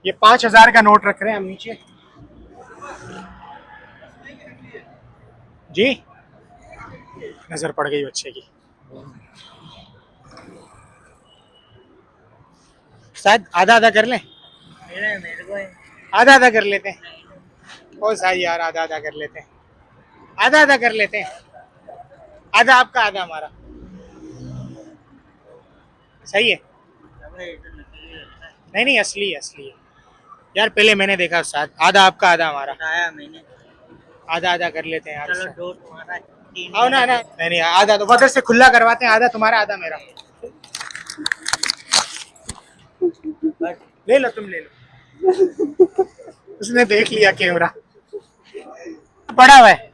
ये 5000 का नोट रख रहे हैं हम नीचे जी। नजर पड़ गई बच्चे की। शायद आधा आधा कर लें, आधा आधा कर लेते हैं। ओ साई यार आधा आधा कर लेते हैं, आधा आधा कर लेते हैं। आधा आपका आधा हमारा, सही है। नहीं नहीं असली है, असली है यार। पहले मैंने देखा साथ, आधा आपका आधा हमारा, मैंने आधा आधा कर लेते हैं यार। आओ ना ना, नहीं नहीं आधा तो बदर से खुला करवाते हैं, आधा तुम्हारा आधा मेरा। ले लो तुम, ले लो। उसने देख लिया कैमरा पड़ा हुआ है।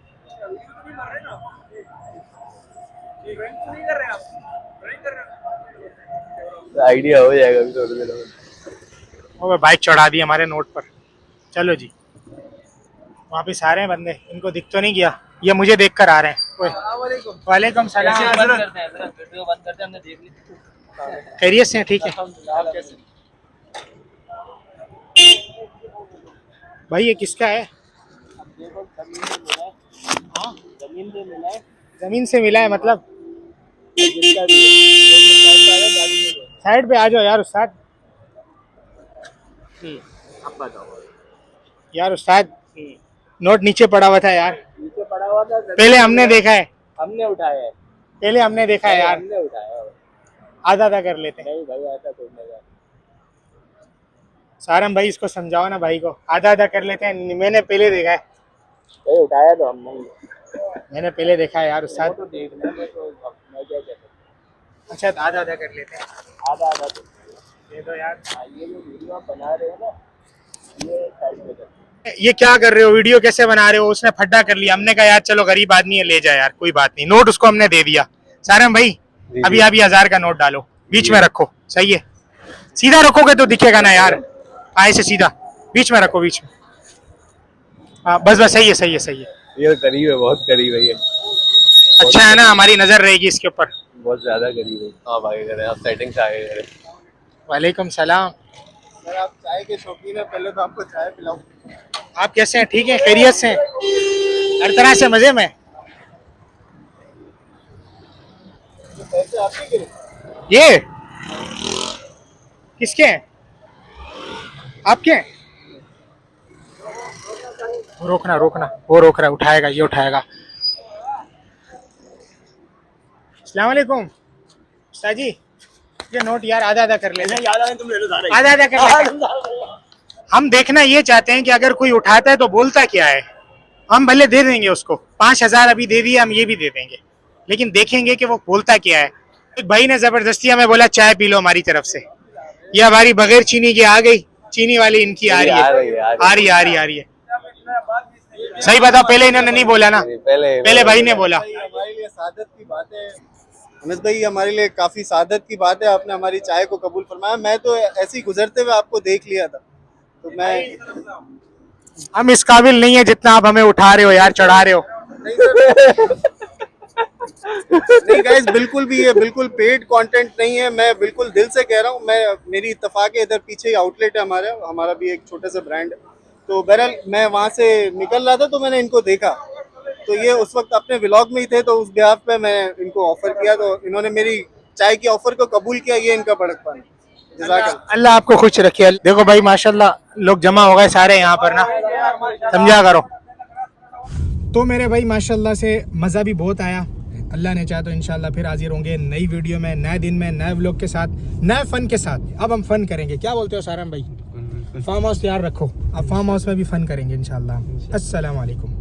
आइडिया हो जाएगा अभी थोड़ी देर में। वो बाइक चढ़ा दी हमारे नोट पर। चलो जी, वहाँ पे सारे हैं बंदे, इनको दिख तो नहीं गया, ये मुझे देख कर आ रहे हैं। वालेकुम सलाम। खैरियत से ठीक है भाई। ये किसका है? जमीन से मिला है मतलब? साइड पे आ जाओ यार उस्ताद। यार उस्ताद नोट नीचे पड़ा हुआ था यार, नीचे पड़ा हुआ था, पहले हमने देखा है, हमने उठाया है, पहले हमने देखा है यार। हमने उठाया है। आधा आधा कर लेते हैं। नहीं भाई ऐसा तो नहीं। सारम भाई इसको समझाओ ना भाई को, आधा आधा कर लेते हैं। मैंने पहले देखा है, भाई उठाया तो हम नहीं, मैंने पहले देखा है यार उस्ताद। तो देखने में तो मैं क्या कहता। अच्छा तो आधा आधा कर लेते हैं। आधा आधा तो दे दो यार। ये जो वीडियो आप बना रहे हो ना, ये साइड में कर। ये क्या कर रहे हो, वीडियो कैसे बना रहे हो? उसने फड्डा कर लिया, हमने कहा यार चलो गरीब आदमी है ले जाए यार, कोई बात नहीं। नोट उसको हमने दे दिया। सारम भाई अभी अभी 1000 का नोट डालो, बीच में रखो, सही है। सीधा रखोगे तो दिखेगा ना यार, ऐसे सीधा बीच में रखो, बीच में। हाँ बस बस, सही है सही है सही है। ये करीब है, बहुत करीब है ये। अच्छा है ना, हमारी नजर रहेगी इसके ऊपर। बहुत ज्यादा करीब है। आप आगे करें, आप सेटिंग से आगे करें। वालेकुम सलाम। सर आप चाय के शौकीन है, पहले तो आपको चाय पिलाऊं। आप कैसे हैं? ठीक है, खैरियत से हैं? हर तरह से मजे में। पैसे आपके गिरे? ये किसके हैं? आपके हैं? रोकना रोकना, वो रोक रहा है, उठाएगा ये उठाएगा। अस्सलाम वालेकुम उस्ताद जी, ये नोट यार आधा आधा कर लेते हैं। तुम ले लो सारे। आधा आधा कर लेते हैं। हम देखना ये चाहते हैं कि अगर कोई उठाता है तो बोलता क्या है। हम भले दे देंगे उसको 5000 अभी दे दिया, हम ये भी दे देंगे, लेकिन देखेंगे कि वो बोलता क्या है। एक भाई ने जबरदस्ती हमें बोला चाय पी लो हमारी तरफ से। ये हमारी बगैर चीनी की आ गई, चीनी वाली इनकी आ रही है, आ रही है आ रही है आ रही है। सही बताओ, पहले इन्होंने नहीं बोला ना, पहले भाई ने बोला। हमारे लिए सादत की बात है अनस भाई, हमारे लिए काफी सादत की बात है, आपने हमारी चाय को कबूल फरमाया। मैं तो ऐसे ही गुजरते हुए आपको देख लिया था, तो मैं हम इस काबिल नहीं है जितना आप हमें उठा रहे हो यार, चढ़ा रहे हो। नहीं गाइस, बिल्कुल भी ये बिल्कुल पेड कंटेंट नहीं है, मैं बिल्कुल दिल से कह रहा हूँ। मैं मेरी इत्तेफाक है, इधर पीछे ही आउटलेट है हमारा भी एक छोटा सा ब्रांड है। तो बहरहाल मैं वहाँ से निकल रहा था तो मैंने इनको देखा, तो ये उस वक्त अपने व्लॉग में ही थे, तो उस बिहाफ पे मैं इनको ऑफर किया, तो इन्होंने मेरी चाय की ऑफर को कबूल किया। ये इनका बड़कपन। अल्लाह आपको खुश रखे। देखो भाई माशाल्लाह लोग जमा हो गए सारे यहाँ पर ना, समझा करो। तो मेरे भाई माशाल्लाह से मज़ा भी बहुत आया। अल्लाह ने चाहा तो इंशाल्लाह फिर हाजिर होंगे नई वीडियो में, नए दिन में, नए व्लॉग के साथ, नए फन के साथ। अब हम फन करेंगे, क्या बोलते हो सारम भाई? फार्म हाउस तैयार रखो, अब फार्म हाउस में भी फन करेंगे इंशाल्लाह। अस्सलाम वालेकुम।